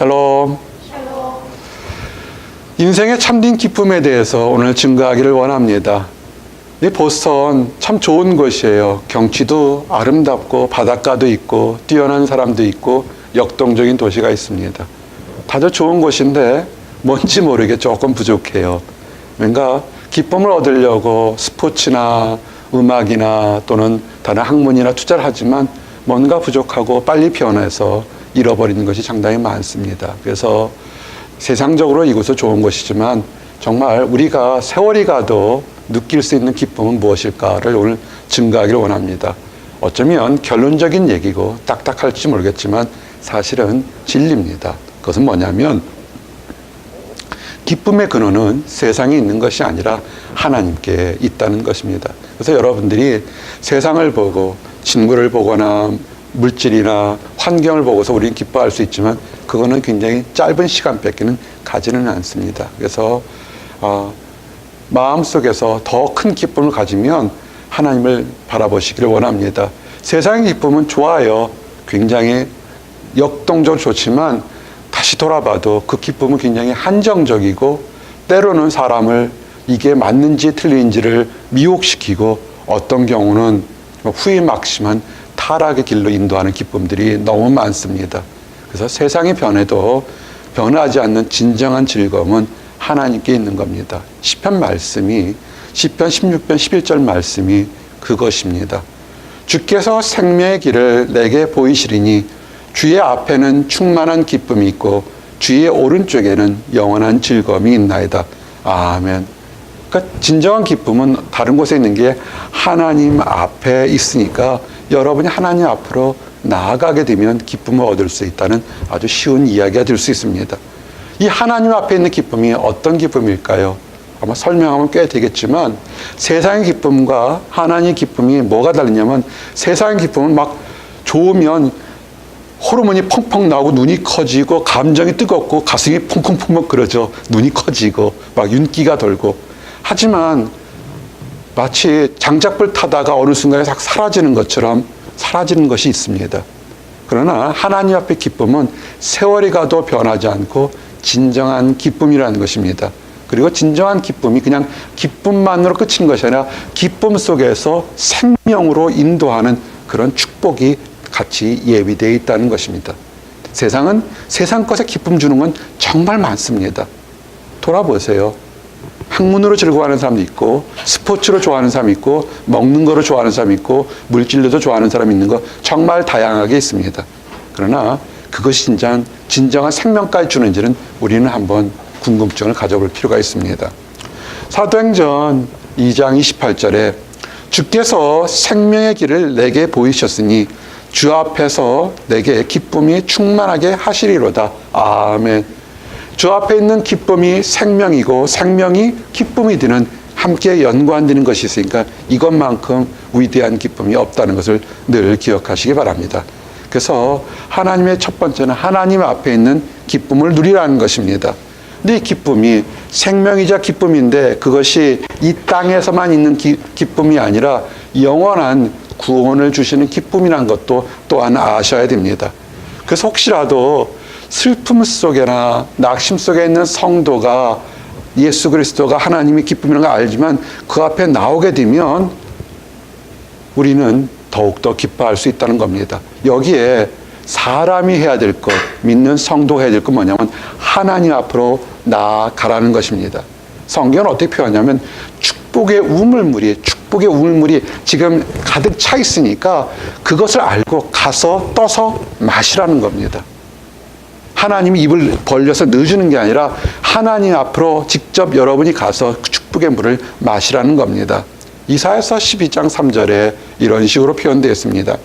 샬롬. 인생의 참된 기쁨에 대해서 오늘 증거하기를 원합니다. 이 보스턴 참 좋은 곳이에요. 경치도 아름답고 바닷가도 있고 뛰어난 사람도 있고 역동적인 도시가 있습니다. 다들 좋은 곳인데 뭔지 모르게 조금 부족해요. 뭔가 기쁨을 얻으려고 스포츠나 음악이나 또는 다른 학문이나 투자를 하지만 뭔가 부족하고 빨리 변해서 잃어버리는 것이 상당히 많습니다. 그래서 세상적으로 이곳은 좋은 곳이지만 정말 우리가 세월이 가도 느낄 수 있는 기쁨은 무엇일까를 오늘 증거하기를 원합니다. 어쩌면 결론적인 얘기고 딱딱할지 모르겠지만 사실은 진리입니다. 그것은 뭐냐면 기쁨의 근원은 세상에 있는 것이 아니라 하나님께 있다는 것입니다. 그래서 여러분들이 세상을 보고 친구를 보거나 물질이나 환경을 보고서 우리는 기뻐할 수 있지만 그거는 굉장히 짧은 시간밖에는 가지는 않습니다. 그래서 마음속에서 더 큰 기쁨을 가지면 하나님을 바라보시기를 원합니다. 세상의 기쁨은 좋아요. 굉장히 역동적으로 좋지만 다시 돌아봐도 그 기쁨은 굉장히 한정적이고 때로는 사람을 이게 맞는지 틀린지를 미혹시키고 어떤 경우는 후회막심한 타락의 길로 인도하는 기쁨들이 너무 많습니다. 그래서 세상이 변해도 변하지 않는 진정한 즐거움은 하나님께 있는 겁니다. 시편 말씀이 시편 16편 11절 말씀이 그것입니다. 주께서 생명의 길을 내게 보이시리니 주의 앞에는 충만한 기쁨이 있고 주의 오른쪽에는 영원한 즐거움이 있나이다. 아멘. 그러니까 진정한 기쁨은 다른 곳에 있는 게 하나님 앞에 있으니까 여러분이 하나님 앞으로 나아가게 되면 기쁨을 얻을 수 있다는 아주 쉬운 이야기가 될 수 있습니다. 이 하나님 앞에 있는 기쁨이 어떤 기쁨일까요? 아마 설명하면 꽤 되겠지만 세상의 기쁨과 하나님의 기쁨이 뭐가 다르냐면 세상의 기쁨은 막 좋으면 호르몬이 펑펑 나오고 눈이 커지고 감정이 뜨겁고 가슴이 펑펑펑펑 그러죠. 눈이 커지고 막 윤기가 돌고 하지만 마치 장작불 타다가 어느 순간에 싹 사라지는 것처럼 사라지는 것이 있습니다. 그러나 하나님 앞의 기쁨은 세월이 가도 변하지 않고 진정한 기쁨이라는 것입니다. 그리고 진정한 기쁨이 그냥 기쁨만으로 끝인 것이 아니라 기쁨 속에서 생명으로 인도하는 그런 축복이 같이 예비되어 있다는 것입니다. 세상은 세상 것에 기쁨 주는 건 정말 많습니다. 돌아보세요. 학문으로 즐거워하는 사람도 있고 스포츠로 좋아하는 사람이 있고 먹는 거로 좋아하는 사람이 있고 물질로도 좋아하는 사람이 있는 거 정말 다양하게 있습니다. 그러나 그것이 진정한 생명까지 주는지는 우리는 한번 궁금증을 가져볼 필요가 있습니다. 사도행전 2장 28절에 주께서 생명의 길을 내게 보이셨으니 주 앞에서 내게 기쁨이 충만하게 하시리로다. 아멘. 주 앞에 있는 기쁨이 생명이고 생명이 기쁨이 되는 함께 연관되는 것이 있으니까 이것만큼 위대한 기쁨이 없다는 것을 늘 기억하시기 바랍니다. 그래서 하나님의 첫 번째는 하나님 앞에 있는 기쁨을 누리라는 것입니다. 근데 이 기쁨이 생명이자 기쁨인데 그것이 이 땅에서만 있는 기쁨이 아니라 영원한 구원을 주시는 기쁨이라는 것도 또한 아셔야 됩니다. 그래서 혹시라도 슬픔 속에나 낙심 속에 있는 성도가 예수 그리스도가 하나님의 기쁨이라는 걸 알지만 그 앞에 나오게 되면 우리는 더욱더 기뻐할 수 있다는 겁니다. 여기에 사람이 해야 될 것, 믿는 성도가 해야 될 것 뭐냐면 하나님 앞으로 나아가라는 것입니다. 성경은 어떻게 표현하냐면 축복의 우물물이 지금 가득 차 있으니까 그것을 알고 가서 떠서 마시라는 겁니다. 하나님이 입을 벌려서 넣어주는 게 아니라 하나님 앞으로 직접 여러분이 가서 축복의 물을 마시라는 겁니다. 이사야서 12장 3절에 이런 식으로 표현되어 있습니다.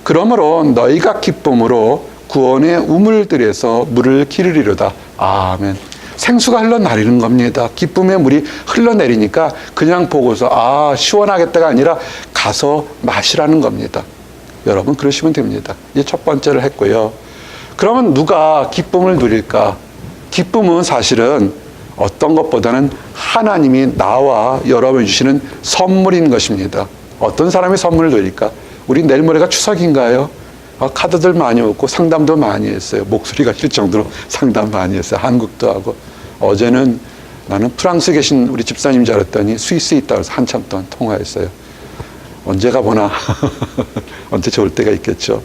그러므로 너희가 기쁨으로 구원의 우물들에서 물을 기르리로다. 아멘. 생수가 흘러내리는 겁니다. 기쁨의 물이 흘러내리니까 그냥 보고서 시원하겠다가 아니라 가서 마시라는 겁니다. 여러분 그러시면 됩니다. 이제 첫 번째를 했고요. 그러면 누가 기쁨을 누릴까? 기쁨은 사실은 어떤 것보다는 하나님이 나와 여러분이 주시는 선물인 것입니다. 어떤 사람이 선물을 드릴까? 우리 내일 모레가 추석인가요? 카드들 많이 얻고 상담도 많이 했어요. 목소리가 쉴 정도로 상담 많이 했어요. 한국도 하고. 어제는 나는 프랑스에 계신 우리 집사님 줄 알았더니 스위스에 있다고 해서 한참 동안 통화했어요. 언제 가보나. 언제 좋을 때가 있겠죠.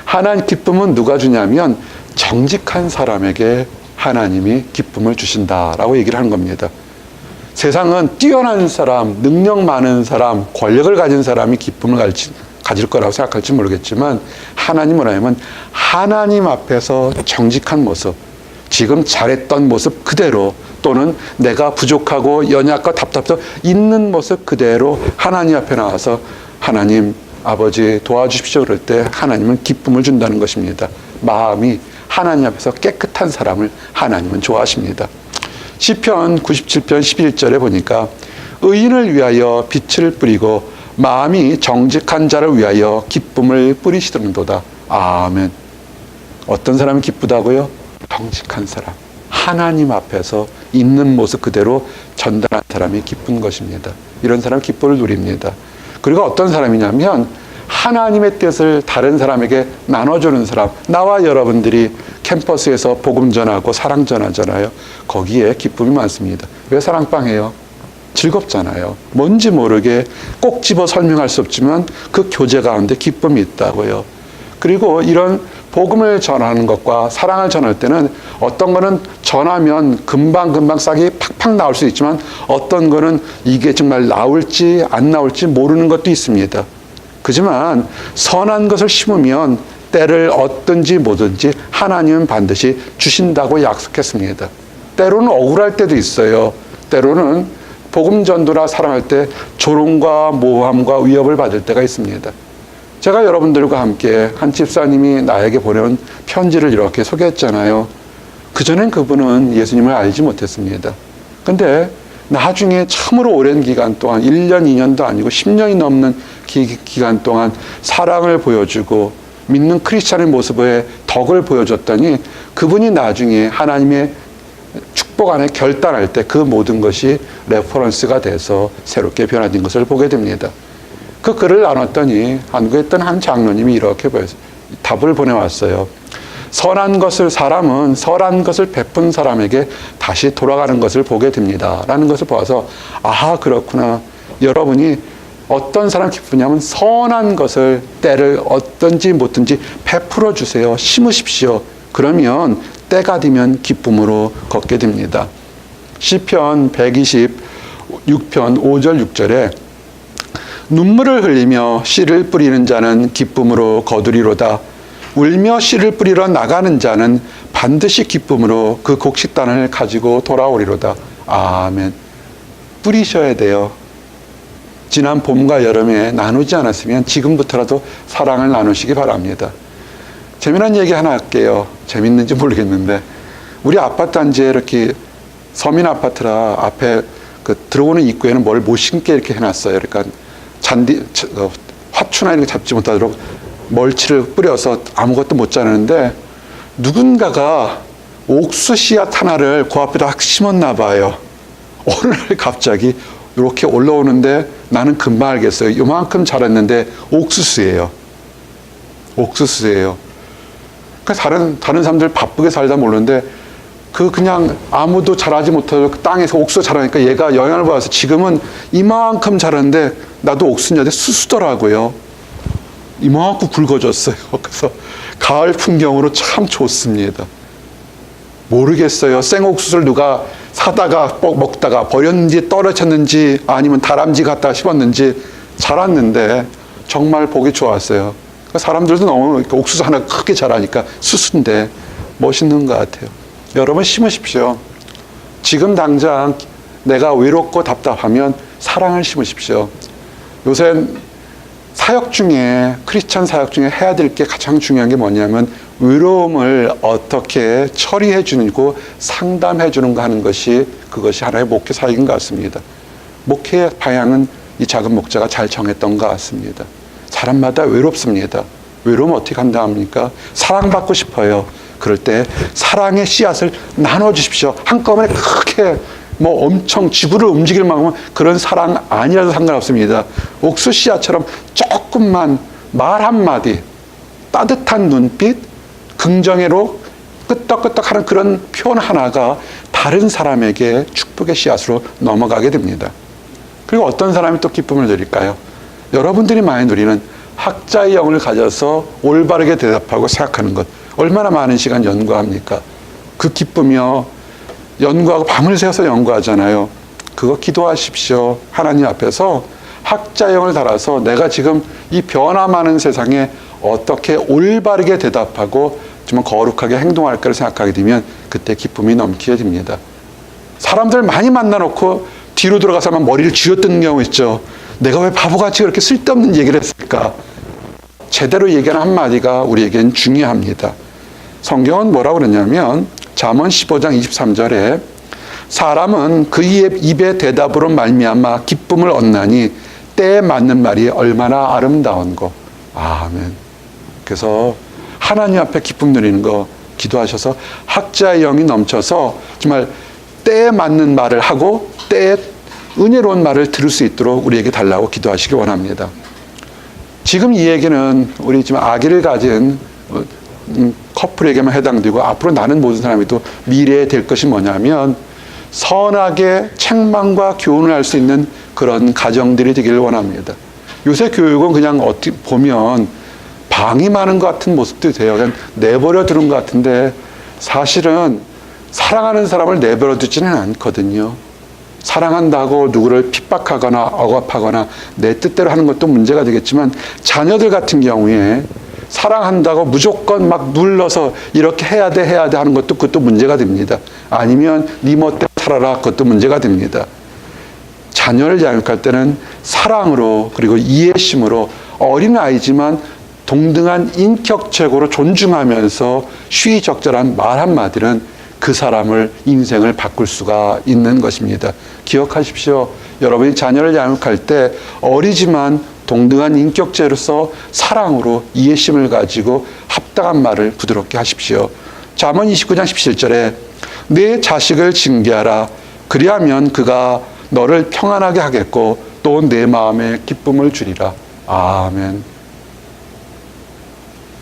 하나님 기쁨은 누가 주냐면 정직한 사람에게 하나님이 기쁨을 주신다라고 얘기를 하는 겁니다. 세상은 뛰어난 사람, 능력 많은 사람, 권력을 가진 사람이 기쁨을 가질 거라고 생각할지 모르겠지만 하나님은 뭐냐면 하나님 앞에서 정직한 모습, 지금 잘했던 모습 그대로 또는 내가 부족하고 연약과 답답해서 있는 모습 그대로 하나님 앞에 나와서 하나님 아버지 도와주십시오 그럴 때 하나님은 기쁨을 준다는 것입니다. 마음이 하나님 앞에서 깨끗한 사람을 하나님은 좋아하십니다. 시편 97편 11절에 보니까 의인을 위하여 빛을 뿌리고 마음이 정직한 자를 위하여 기쁨을 뿌리시는도다. 아멘. 어떤 사람이 기쁘다고요? 정직한 사람. 하나님 앞에서 있는 모습 그대로 전달한 사람이 기쁜 것입니다. 이런 사람 기쁨을 누립니다. 그리고 어떤 사람이냐면 하나님의 뜻을 다른 사람에게 나눠주는 사람. 나와 여러분들이 캠퍼스에서 복음 전하고 사랑 전하잖아요. 거기에 기쁨이 많습니다. 왜 사랑방 해요? 즐겁잖아요. 뭔지 모르게 꼭 집어 설명할 수 없지만 그 교제 가운데 기쁨이 있다고요. 그리고 이런 복음을 전하는 것과 사랑을 전할 때는 어떤 거는 전하면 금방 싹이 팍팍 나올 수 있지만 어떤 거는 이게 정말 나올지 안 나올지 모르는 것도 있습니다. 그지만 선한 것을 심으면 때를 얻든지 뭐든지 하나님은 반드시 주신다고 약속했습니다. 때로는 억울할 때도 있어요. 때로는 복음 전도나 사랑할 때 조롱과 모함과 위협을 받을 때가 있습니다. 제가 여러분들과 함께 한 집사님이 나에게 보내온 편지를 이렇게 소개했잖아요. 그전엔 그분은 예수님을 알지 못했습니다. 근데 나중에 참으로 오랜 기간 동안 1년, 2년도 아니고 10년이 넘는 기간 동안 사랑을 보여주고 믿는 크리스찬의 모습에 덕을 보여줬더니 그분이 나중에 하나님의 축복 안에 결단할 때 그 모든 것이 레퍼런스가 돼서 새롭게 변화된 것을 보게 됩니다. 그 글을 나눴더니 한국에 있던 한 장로님이 이렇게 답을 보내왔어요. 사람은 선한 것을 베푼 사람에게 다시 돌아가는 것을 보게 됩니다. 라는 것을 보아서 그렇구나. 여러분이 어떤 사람 기쁘냐면 선한 것을 때를 얻든지 못든지 베풀어 주세요. 심으십시오. 그러면 때가 되면 기쁨으로 걷게 됩니다. 시편 126편 5절 6절에 눈물을 흘리며 씨를 뿌리는 자는 기쁨으로 거두리로다. 울며 씨를 뿌리러 나가는 자는 반드시 기쁨으로 그 곡식단을 가지고 돌아오리로다. 아멘. 뿌리셔야 돼요. 지난 봄과 여름에 나누지 않았으면 지금부터라도 사랑을 나누시기 바랍니다. 재미난 얘기 하나 할게요. 재밌는지 모르겠는데 우리 아파트 단지에 이렇게 서민 아파트라 앞에 들어오는 입구에는 뭘 못 심게 이렇게 해놨어요. 그러니까 화초나 이런 거 잡지 못하도록 멀치를 뿌려서 아무것도 못 자르는데 누군가가 옥수 씨앗 하나를 그 앞에다 확 심었나 봐요. 어느 날 갑자기 이렇게 올라오는데 나는 금방 알겠어요. 요만큼 자랐는데 옥수수예요. 옥수수예요. 그러니까 다른 사람들 바쁘게 살다 모르는데 그냥 아무도 자라지 못하고 땅에서 옥수수 자라니까 얘가 영향을 받아서 지금은 이만큼 자랐는데 나도 옥수수인데 수수더라고요. 이만큼 굵어졌어요. 그래서 가을 풍경으로 참 좋습니다. 모르겠어요. 생옥수수를 누가 사다가 먹다가 버렸는지 떨어졌는지 아니면 다람쥐 갖다가 심었는지 자랐는데 정말 보기 좋았어요. 사람들도 너무 옥수수 하나 크게 자라니까 수수인데 멋있는 것 같아요. 여러분 심으십시오. 지금 당장 내가 외롭고 답답하면 사랑을 심으십시오. 요새 사역 중에 크리스찬 사역 중에 해야 될 게 가장 중요한 게 뭐냐면 외로움을 어떻게 처리해 주고 상담해 주는가 하는 것이 그것이 하나의 목회 사역인 것 같습니다. 목회의 방향은 이 작은 목자가 잘 정했던 것 같습니다. 사람마다 외롭습니다. 외로우면 어떻게 한다 합니까? 사랑받고 싶어요. 그럴 때 사랑의 씨앗을 나눠주십시오. 한꺼번에 크게 엄청 지구를 움직일 만큼 그런 사랑 아니라도 상관없습니다. 옥수 씨앗처럼 조금만 말 한마디 따뜻한 눈빛, 긍정으로 끄떡끄떡하는 그런 표현 하나가 다른 사람에게 축복의 씨앗으로 넘어가게 됩니다. 그리고 어떤 사람이 또 기쁨을 누릴까요? 여러분들이 많이 누리는 학자의 영을 가져서 올바르게 대답하고 생각하는 것. 얼마나 많은 시간 연구합니까? 그 기쁨이요. 연구하고 밤을 새워서 연구하잖아요. 그거 기도하십시오. 하나님 앞에서 학자의 영을 달아서 내가 지금 이 변화 많은 세상에 어떻게 올바르게 대답하고 정말 거룩하게 행동할까를 생각하게 되면 그때 기쁨이 넘치게 됩니다. 사람들 많이 만나놓고 뒤로 들어가서만 머리를 쥐어뜯는 경우 있죠. 내가 왜 바보같이 그렇게 쓸데없는 얘기를 했을까? 제대로 얘기하는 한마디가 우리에겐 중요합니다. 성경은 뭐라고 그러냐면 잠언 15장 23절에 사람은 그 입의 대답으로 말미암아 기쁨을 얻나니 때에 맞는 말이 얼마나 아름다운 거. 아멘. 그래서 하나님 앞에 기쁨 누리는 거 기도하셔서 학자의 영이 넘쳐서 정말 때에 맞는 말을 하고 때에 은혜로운 말을 들을 수 있도록 우리에게 달라고 기도하시기 원합니다. 지금 이 얘기는 우리 지금 아기를 가진 커플에게만 해당되고 앞으로 나는 모든 사람이 또 미래에 될 것이 뭐냐면 선하게 책망과 교훈을 할 수 있는 그런 가정들이 되기를 원합니다. 요새 교육은 그냥 어떻게 보면 방임하는 것 같은 모습도 돼요. 그냥 내버려 두는 것 같은데 사실은 사랑하는 사람을 내버려 두지는 않거든요. 사랑한다고 누구를 핍박하거나 억압하거나 내 뜻대로 하는 것도 문제가 되겠지만 자녀들 같은 경우에 사랑한다고 무조건 막 눌러서 이렇게 해야 돼 하는 것도 그것도 문제가 됩니다. 아니면 네 멋대로 살아라 그것도 문제가 됩니다. 자녀를 양육할 때는 사랑으로 그리고 이해심으로 어린아이지만 동등한 인격체고로 존중하면서 쉬적절한 말 한마디는 그 사람을 인생을 바꿀 수가 있는 것입니다. 기억하십시오. 여러분이 자녀를 양육할 때 어리지만 동등한 인격체로서 사랑으로 이해심을 가지고 합당한 말을 부드럽게 하십시오. 잠언 29장 17절에 내 자식을 징계하라. 그리하면 그가 너를 평안하게 하겠고 또 내 마음에 기쁨을 주리라. 아멘.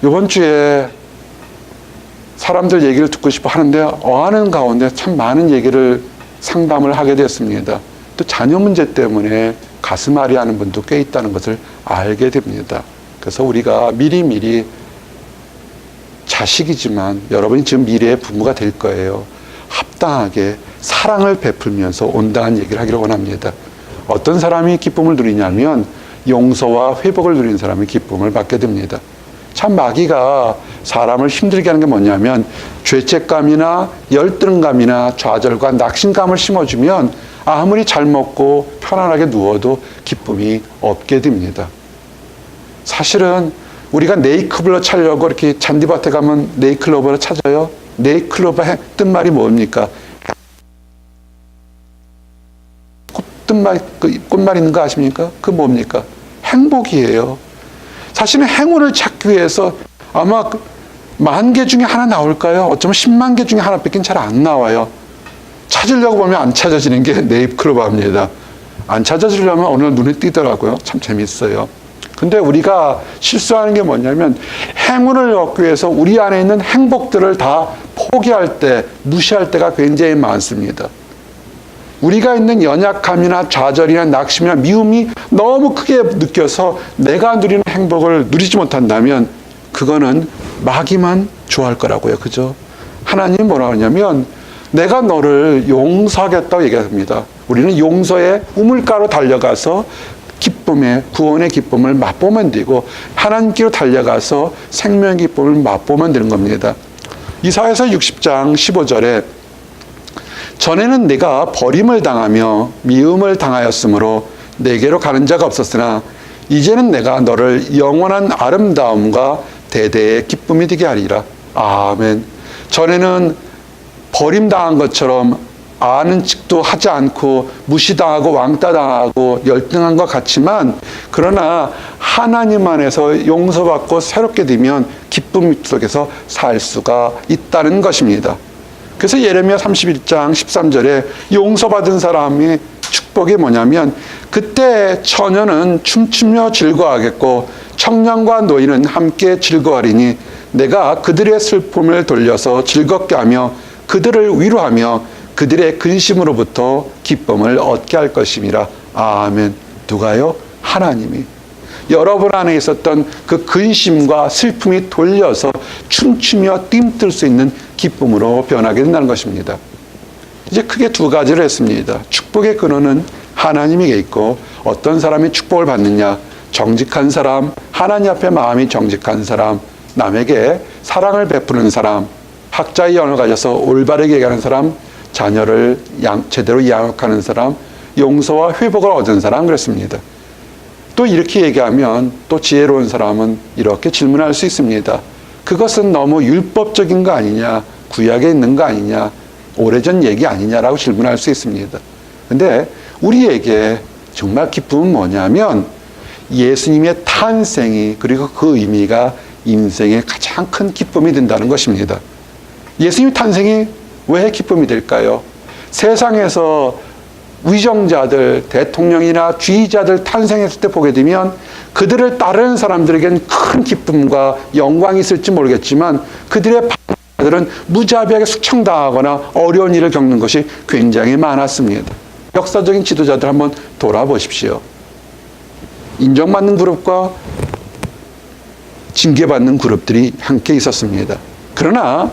이번 주에 사람들 얘기를 듣고 싶어 하는데 어하는 가운데 참 많은 얘기를 상담을 하게 됐습니다. 또 자녀 문제 때문에 가슴 아리하는 분도 꽤 있다는 것을 알게 됩니다. 그래서 우리가 미리미리 자식이지만 여러분이 지금 미래의 부모가 될 거예요. 합당하게 사랑을 베풀면서 온당한 얘기를 하기를 원합니다. 어떤 사람이 기쁨을 누리냐면 용서와 회복을 누리는 사람이 기쁨을 받게 됩니다. 참 마귀가 사람을 힘들게 하는 게 뭐냐면 죄책감이나 열등감이나 좌절과 낙심감을 심어주면 아무리 잘 먹고 편안하게 누워도 기쁨이 없게 됩니다. 사실은 우리가 네이클로버 찾으려고 이렇게 잔디밭에 가면 네이클로버를 찾아요. 네이클로버의 뜻말이 뭡니까? 꽃말 있는 거 아십니까? 그 뭡니까? 행복이에요. 사실은 행운을 찾기 위해서 아마 10,000개 중에 하나 나올까요? 어쩌면 10만 개 중에 하나밖에 잘 안 나와요. 찾으려고 보면 안 찾아지는 게 네이클로버입니다. 안 찾아지려면 어느 날 눈에 띄더라고요. 참 재밌어요. 근데 우리가 실수하는 게 뭐냐면 행운을 얻기 위해서 우리 안에 있는 행복들을 다 포기할 때, 무시할 때가 굉장히 많습니다. 우리가 있는 연약함이나 좌절이나 낙심이나 미움이 너무 크게 느껴서 내가 누리는 행복을 누리지 못한다면 그거는 마귀만 좋아할 거라고요. 그죠? 하나님 뭐라고 하냐면 내가 너를 용서하겠다고 얘기합니다. 우리는 용서의 우물가로 달려가서 기쁨의 구원의 기쁨을 맛보면 되고 하나님께로 달려가서 생명의 기쁨을 맛보면 되는 겁니다. 이사야서 60장 15절에 전에는 내가 버림을 당하며 미움을 당하였으므로 내게로 가는 자가 없었으나 이제는 내가 너를 영원한 아름다움과 대대의 기쁨이 되게 하리라. 아멘. 전에는 버림당한 것처럼 아는 척도 하지 않고 무시당하고 왕따당하고 열등한 것 같지만 그러나 하나님 안에서 용서받고 새롭게 되면 기쁨 속에서 살 수가 있다는 것입니다. 그래서 예레미야 31장 13절에 용서받은 사람의 축복이 뭐냐면 그때 처녀는 춤추며 즐거워하겠고 청년과 노인은 함께 즐거워하리니 내가 그들의 슬픔을 돌려서 즐겁게 하며 그들을 위로하며 그들의 근심으로부터 기쁨을 얻게 할 것임이라. 아멘. 누가요? 하나님이. 여러분 안에 있었던 그 근심과 슬픔이 돌려서 춤추며 뜀뜰 수 있는 기쁨으로 변하게 된다는 것입니다. 이제 크게 두 가지를 했습니다. 축복의 근원은 하나님에게 있고 어떤 사람이 축복을 받느냐? 정직한 사람, 하나님 앞에 마음이 정직한 사람, 남에게 사랑을 베푸는 사람, 학자의 영을 가져서 올바르게 얘기하는 사람, 자녀를 제대로 양육하는 사람, 용서와 회복을 얻은 사람 그랬습니다. 또 이렇게 얘기하면 또 지혜로운 사람은 이렇게 질문할 수 있습니다. 그것은 너무 율법적인 거 아니냐? 구약에 있는 거 아니냐? 오래전 얘기 아니냐라고 질문할 수 있습니다. 근데 우리에게 정말 기쁨은 뭐냐면 예수님의 탄생이 그리고 그 의미가 인생의 가장 큰 기쁨이 된다는 것입니다. 예수님 탄생이 왜 기쁨이 될까요? 세상에서 위정자들, 대통령이나 지휘자들 탄생했을 때 보게 되면 그들을 따르는 사람들에겐 큰 기쁨과 영광이 있을지 모르겠지만 그들의 반대들은 무자비하게 숙청당하거나 어려운 일을 겪는 것이 굉장히 많았습니다. 역사적인 지도자들 한번 돌아보십시오. 인정받는 그룹과 징계받는 그룹들이 함께 있었습니다. 그러나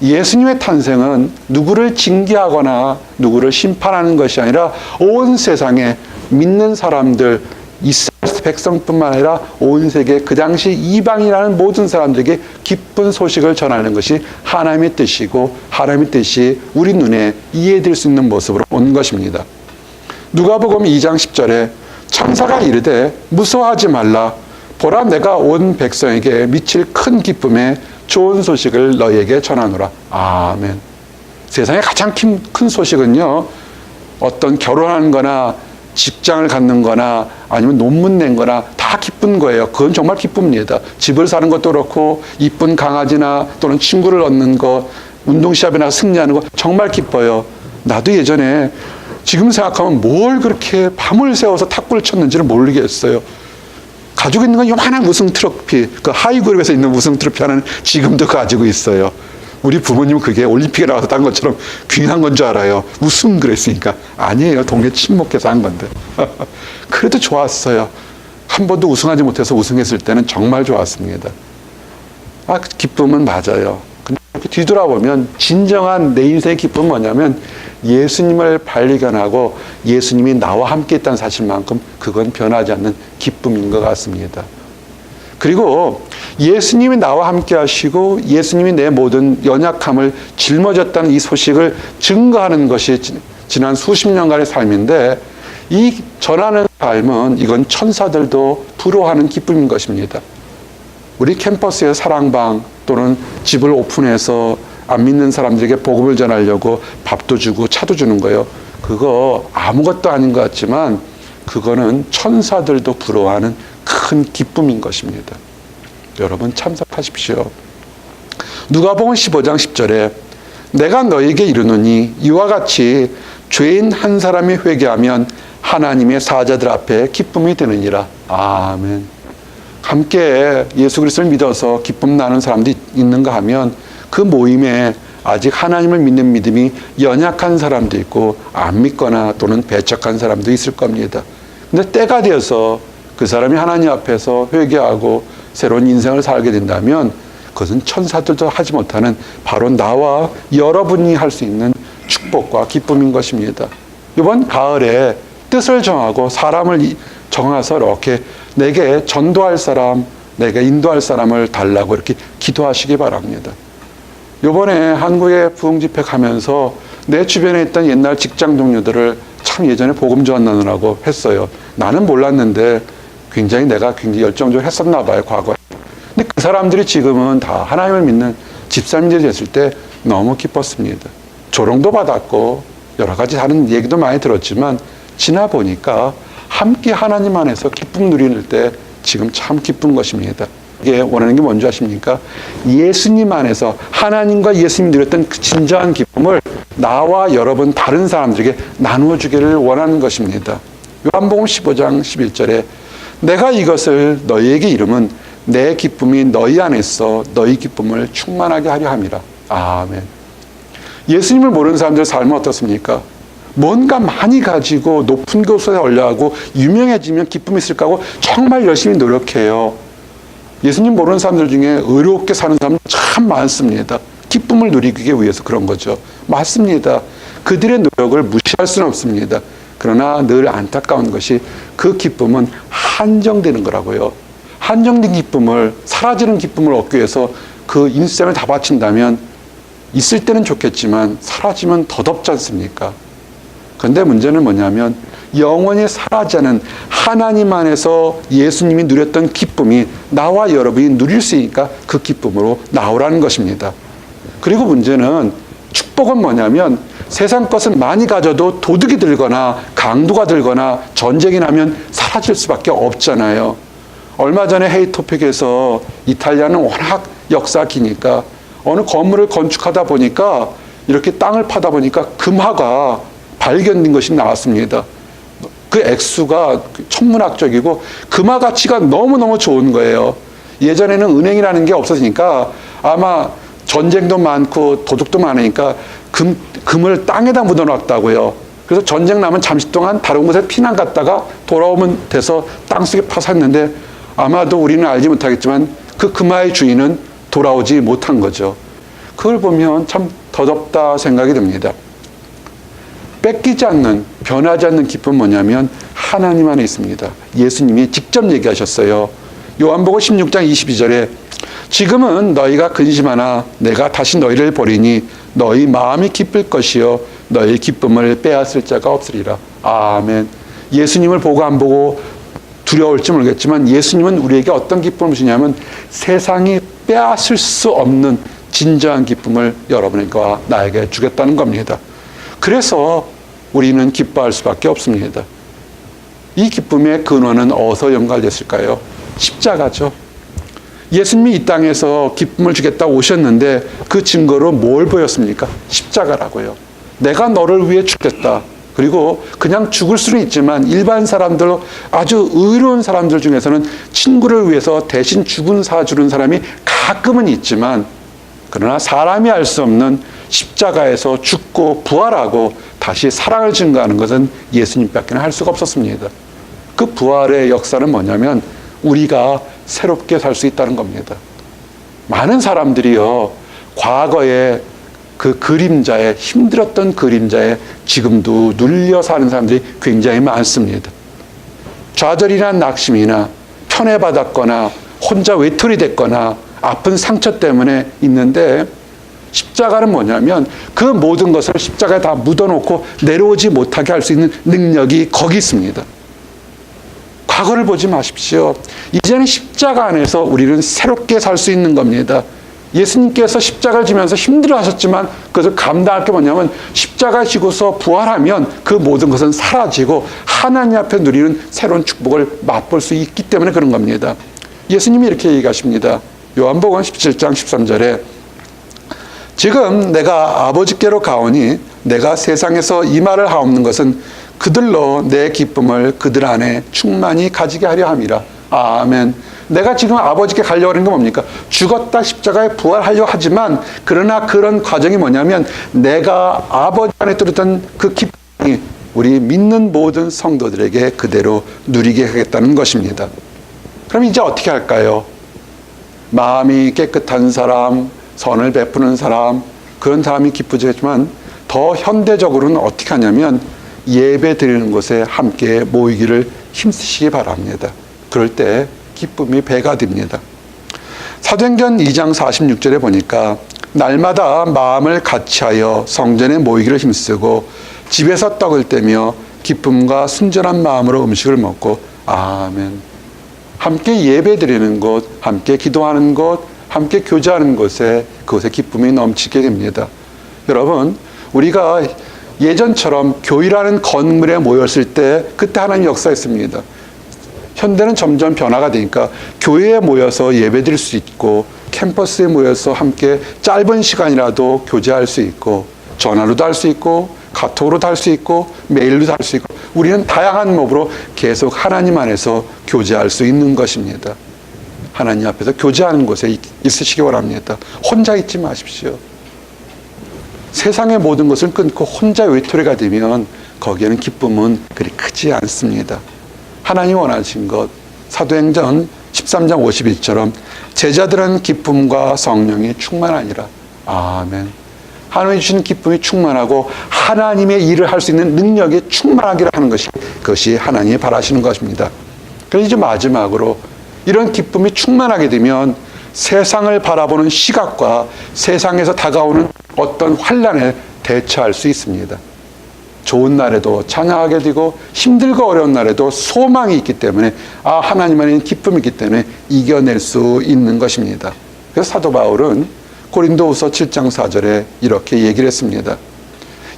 예수님의 탄생은 누구를 징계하거나 누구를 심판하는 것이 아니라 온 세상에 믿는 사람들, 이스라엘 백성뿐만 아니라 온 세계 그 당시 이방이라는 모든 사람들에게 기쁜 소식을 전하는 것이 하나님의 뜻이고 하나님의 뜻이 우리 눈에 이해될 수 있는 모습으로 온 것입니다. 누가복음 2장 10절에 천사가 이르되 무서워하지 말라. 보라 내가 온 백성에게 미칠 큰 기쁨에 좋은 소식을 너희에게 전하노라. 아멘. 세상에 가장 큰 소식은요, 어떤 결혼하는 거나 직장을 갖는 거나 아니면 논문 낸 거나 다 기쁜 거예요. 그건 정말 기쁩니다. 집을 사는 것도 그렇고 이쁜 강아지나 또는 친구를 얻는 것, 운동시합에 나가서 승리하는 거 정말 기뻐요. 나도 예전에 지금 생각하면 뭘 그렇게 밤을 새워서 탁구를 쳤는지를 모르겠어요. 가지고 있는 건 요만한 우승 트로피, 그 하이그룹에서 있는 우승 트로피 하나는 지금도 가지고 있어요. 우리 부모님은 그게 올림픽에 나가서 딴 것처럼 귀한 건 줄 알아요. 우승 그랬으니까. 아니에요. 동네 친목해서 한 건데. 그래도 좋았어요. 한 번도 우승하지 못해서 우승했을 때는 정말 좋았습니다. 아, 기쁨은 맞아요. 근데 뒤돌아보면 진정한 내 인생의 기쁨은 뭐냐면 예수님을 발견하고 예수님이 나와 함께 있다는 사실만큼 그건 변하지 않는 기쁨인 것 같습니다. 그리고 예수님이 나와 함께 하시고 예수님이 내 모든 연약함을 짊어졌다는 이 소식을 증거하는 것이 지난 수십 년간의 삶인데 이 전하는 삶은 이건 천사들도 부러워하는 기쁨인 것입니다. 우리 캠퍼스의 사랑방 또는 집을 오픈해서 안 믿는 사람들에게 복음을 전하려고 밥도 주고 차도 주는 거예요. 그거 아무것도 아닌 것 같지만 그거는 천사들도 부러워하는 큰 기쁨인 것입니다. 여러분 참석하십시오. 누가복음 15장 10절에 내가 너에게 이르노니 이와 같이 죄인 한 사람이 회개하면 하나님의 사자들 앞에 기쁨이 되느니라. 아멘. 함께 예수 그리스도를 믿어서 기쁨 나는 사람들이 있는가 하면 그 모임에 아직 하나님을 믿는 믿음이 연약한 사람도 있고 안 믿거나 또는 배척한 사람도 있을 겁니다. 근데 때가 되어서 그 사람이 하나님 앞에서 회개하고 새로운 인생을 살게 된다면 그것은 천사들도 하지 못하는 바로 나와 여러분이 할 수 있는 축복과 기쁨인 것입니다. 이번 가을에 뜻을 정하고 사람을 정해서 이렇게 내게 전도할 사람, 내게 인도할 사람을 달라고 이렇게 기도하시기 바랍니다. 요번에 한국에 부흥집회 가면서 내 주변에 있던 옛날 직장 동료들을 참 예전에 복음 전하느라고 했어요. 나는 몰랐는데 내가 굉장히 열정적으로 했었나 봐요, 과거에. 근데 그 사람들이 지금은 다 하나님을 믿는 집사님들이 됐을 때 너무 기뻤습니다. 조롱도 받았고 여러 가지 다른 얘기도 많이 들었지만 지나 보니까 함께 하나님 안에서 기쁨 누리는 때 지금 참 기쁜 것입니다. 이게 원하는 게 뭔지 아십니까? 예수님 안에서 하나님과 예수님이 누렸던 그 진정한 기쁨을 나와 여러분 다른 사람들에게 나누어 주기를 원하는 것입니다. 요한복음 15장 11절에 내가 이것을 너희에게 이름은 내 기쁨이 너희 안에서 너희 기쁨을 충만하게 하려 함이라. 아멘. 예수님을 모르는 사람들의 삶은 어떻습니까? 뭔가 많이 가지고 높은 곳에 올라가고 유명해지면 기쁨이 있을까 하고 정말 열심히 노력해요. 예수님 모르는 사람들 중에 의롭게 사는 사람 참 많습니다. 기쁨을 누리기 위해서 그런 거죠. 맞습니다. 그들의 노력을 무시할 수는 없습니다. 그러나 늘 안타까운 것이 그 기쁨은 한정되는 거라고요. 한정된 기쁨을, 사라지는 기쁨을 얻기 위해서 그 인생을 다 바친다면 있을 때는 좋겠지만 사라지면 더덥지 않습니까? 그런데 문제는 뭐냐면 영원히 사라지는 하나님 안에서 예수님이 누렸던 기쁨이 나와 여러분이 누릴 수 있으니까 그 기쁨으로 나오라는 것입니다. 그리고 문제는 축복은 뭐냐면 세상 것은 많이 가져도 도둑이 들거나 강도가 들거나 전쟁이 나면 사라질 수밖에 없잖아요. 얼마 전에 헤이 토픽에서 이탈리아는 워낙 역사가 기니까 어느 건물을 건축하다 보니까 이렇게 땅을 파다 보니까 금화가 발견된 것이 나왔습니다. 그 액수가 천문학적이고 금화 가치가 너무너무 좋은 거예요. 예전에는 은행이라는 게 없어지니까 아마 전쟁도 많고 도둑도 많으니까 금을 땅에다 묻어놨다고요. 그래서 전쟁 나면 잠시 동안 다른 곳에 피난 갔다가 돌아오면 돼서 땅속에 파서 했는데 아마도 우리는 알지 못하겠지만 그 금화의 주인은 돌아오지 못한 거죠. 그걸 보면 참 더덥다 생각이 듭니다. 뺏기지 않는, 변하지 않는 기쁨은 뭐냐면 하나님 안에 있습니다. 예수님이 직접 얘기하셨어요. 요한복음 16장 22절에 지금은 너희가 근심하나 내가 다시 너희를 보리니 너희 마음이 기쁠 것이요 너희 기쁨을 빼앗을 자가 없으리라. 아멘. 예수님을 보고 안 보고 두려울지 모르겠지만 예수님은 우리에게 어떤 기쁨을 주냐면 세상이 빼앗을 수 없는 진정한 기쁨을 여러분과 나에게 주겠다는 겁니다. 그래서 우리는 기뻐할 수밖에 없습니다. 이 기쁨의 근원은 어디서 연결됐을까요? 십자가죠. 예수님이 이 땅에서 기쁨을 주겠다고 오셨는데 그 증거로 뭘 보였습니까? 십자가라고요. 내가 너를 위해 죽겠다. 그리고 그냥 죽을 수는 있지만 일반 사람들, 아주 의로운 사람들 중에서는 친구를 위해서 대신 죽은 사주는 사람이 가끔은 있지만 그러나 사람이 알 수 없는 십자가에서 죽고 부활하고 다시 사랑을 증거하는 것은 예수님밖에 할 수가 없었습니다. 그 부활의 역사는 뭐냐면 우리가 새롭게 살 수 있다는 겁니다. 많은 사람들이요, 과거에 그 그림자에, 힘들었던 그림자에 지금도 눌려 사는 사람들이 굉장히 많습니다. 좌절이나 낙심이나 편애받았거나 혼자 외톨이 됐거나 아픈 상처 때문에 있는데 십자가는 뭐냐면 그 모든 것을 십자가에 다 묻어놓고 내려오지 못하게 할 수 있는 능력이 거기 있습니다. 과거를 보지 마십시오. 이제는 십자가 안에서 우리는 새롭게 살 수 있는 겁니다. 예수님께서 십자가를 지면서 힘들어하셨지만 그것을 감당할 게 뭐냐면 십자가 지고서 부활하면 그 모든 것은 사라지고 하나님 앞에 누리는 새로운 축복을 맛볼 수 있기 때문에 그런 겁니다. 예수님이 이렇게 얘기하십니다. 요한복음 17장 13절에 지금 내가 아버지께로 가오니 내가 세상에서 이 말을 하옵는 것은 그들로 내 기쁨을 그들 안에 충만히 가지게 하려 함이라. 아멘. 내가 지금 아버지께 가려고 하는 게 뭡니까? 죽었다 십자가에 부활하려 하지만 그러나 그런 과정이 뭐냐면 내가 아버지 안에 뚫었던 그 기쁨이 우리 믿는 모든 성도들에게 그대로 누리게 하겠다는 것입니다. 그럼 이제 어떻게 할까요? 마음이 깨끗한 사람, 선을 베푸는 사람, 그런 사람이 기쁘지만 더 현대적으로는 어떻게 하냐면 예배 드리는 곳에 함께 모이기를 힘쓰시기 바랍니다. 그럴 때 기쁨이 배가 됩니다. 사도행전 2장 46절에 보니까 날마다 마음을 같이하여 성전에 모이기를 힘쓰고 집에서 떡을 떼며 기쁨과 순전한 마음으로 음식을 먹고 아멘. 함께 예배 드리는 곳, 함께 기도하는 곳, 함께 교제하는 곳에 그곳에 기쁨이 넘치게 됩니다. 여러분, 우리가 예전처럼 교회라는 건물에 모였을 때 그때 하나님 역사했습니다. 현대는 점점 변화가 되니까 교회에 모여서 예배 드릴 수 있고 캠퍼스에 모여서 함께 짧은 시간이라도 교제할 수 있고 전화로도 할 수 있고 카톡으로도 할 수 있고 메일로도 할 수 있고 우리는 다양한 법으로 계속 하나님 안에서 교제할 수 있는 것입니다. 하나님 앞에서 교제하는 곳에 있으시기 바랍니다. 혼자 있지 마십시오. 세상의 모든 것을 끊고 혼자 외톨이가 되면 거기에는 기쁨은 그리 크지 않습니다. 하나님 원하신 것 사도행전 13장 51처럼 제자들은 기쁨과 성령이 충만하니라. 아멘. 하나님이 주신 기쁨이 충만하고 하나님의 일을 할 수 있는 능력이 충만하기를 하는 것이 그것이 하나님이 바라시는 것입니다. 그래서 이제 마지막으로 이런 기쁨이 충만하게 되면 세상을 바라보는 시각과 세상에서 다가오는 어떤 환난에 대처할 수 있습니다. 좋은 날에도 찬양하게 되고 힘들고 어려운 날에도 소망이 있기 때문에 하나님 안에 기쁨이 있기 때문에 이겨낼 수 있는 것입니다. 그래서 사도 바울은 고린도후서 7장 4절에 이렇게 얘기를 했습니다.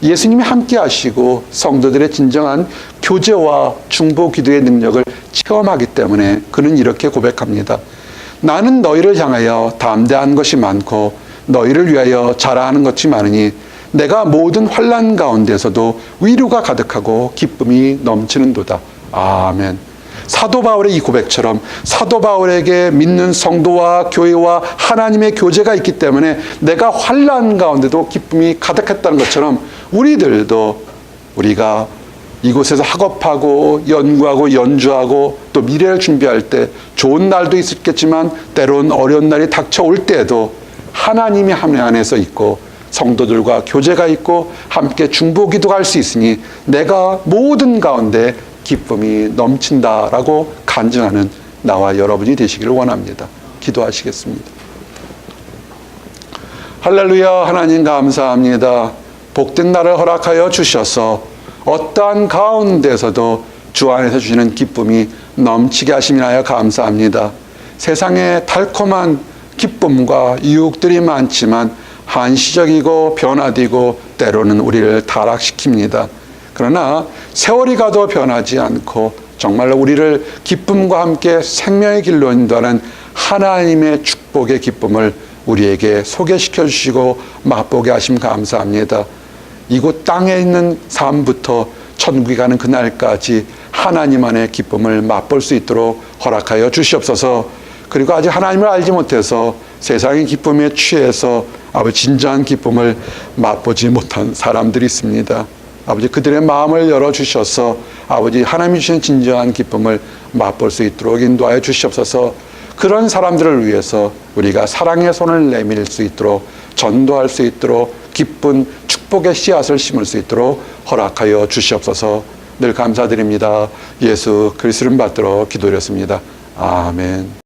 예수님이 함께 하시고 성도들의 진정한 교제와 중보 기도의 능력을 체험하기 때문에 그는 이렇게 고백합니다. 나는 너희를 향하여 담대한 것이 많고 너희를 위하여 자라하는 것이 많으니 내가 모든 환난 가운데서도 위로가 가득하고 기쁨이 넘치는도다. 아멘. 사도 바울의 이 고백처럼 사도 바울에게 믿는 성도와 교회와 하나님의 교제가 있기 때문에 내가 환난 가운데도 기쁨이 가득했다는 것처럼 우리들도 우리가 이곳에서 학업하고 연구하고 연주하고 또 미래를 준비할 때 좋은 날도 있었겠지만 때론 어려운 날이 닥쳐올 때에도 하나님이 하나님 안에서 있고 성도들과 교제가 있고 함께 중보기도가 할 수 있으니 내가 모든 가운데 기쁨이 넘친다라고 간증하는 나와 여러분이 되시기를 원합니다. 기도하시겠습니다. 할렐루야. 하나님 감사합니다. 복된 날을 허락하여 주셔서 어떠한 가운데서도 주 안에서 주시는 기쁨이 넘치게 하심이나 하여 감사합니다. 세상에 달콤한 기쁨과 유혹들이 많지만 한시적이고 변화되고 때로는 우리를 타락시킵니다. 그러나 세월이 가도 변하지 않고 정말로 우리를 기쁨과 함께 생명의 길로 인도하는 하나님의 축복의 기쁨을 우리에게 소개시켜 주시고 맛보게 하심 감사합니다. 이곳 땅에 있는 삶부터 천국에 가는 그날까지 하나님 안의 기쁨을 맛볼 수 있도록 허락하여 주시옵소서. 그리고 아직 하나님을 알지 못해서 세상의 기쁨에 취해서 아버지 진정한 기쁨을 맛보지 못한 사람들이 있습니다. 아버지 그들의 마음을 열어주셔서 아버지 하나님이 주신 진정한 기쁨을 맛볼 수 있도록 인도하여 주시옵소서. 그런 사람들을 위해서 우리가 사랑의 손을 내밀 수 있도록 전도할 수 있도록 기쁜 축복의 씨앗을 심을 수 있도록 허락하여 주시옵소서. 늘 감사드립니다. 예수 그리스도를 받들어 기도드렸습니다. 아멘.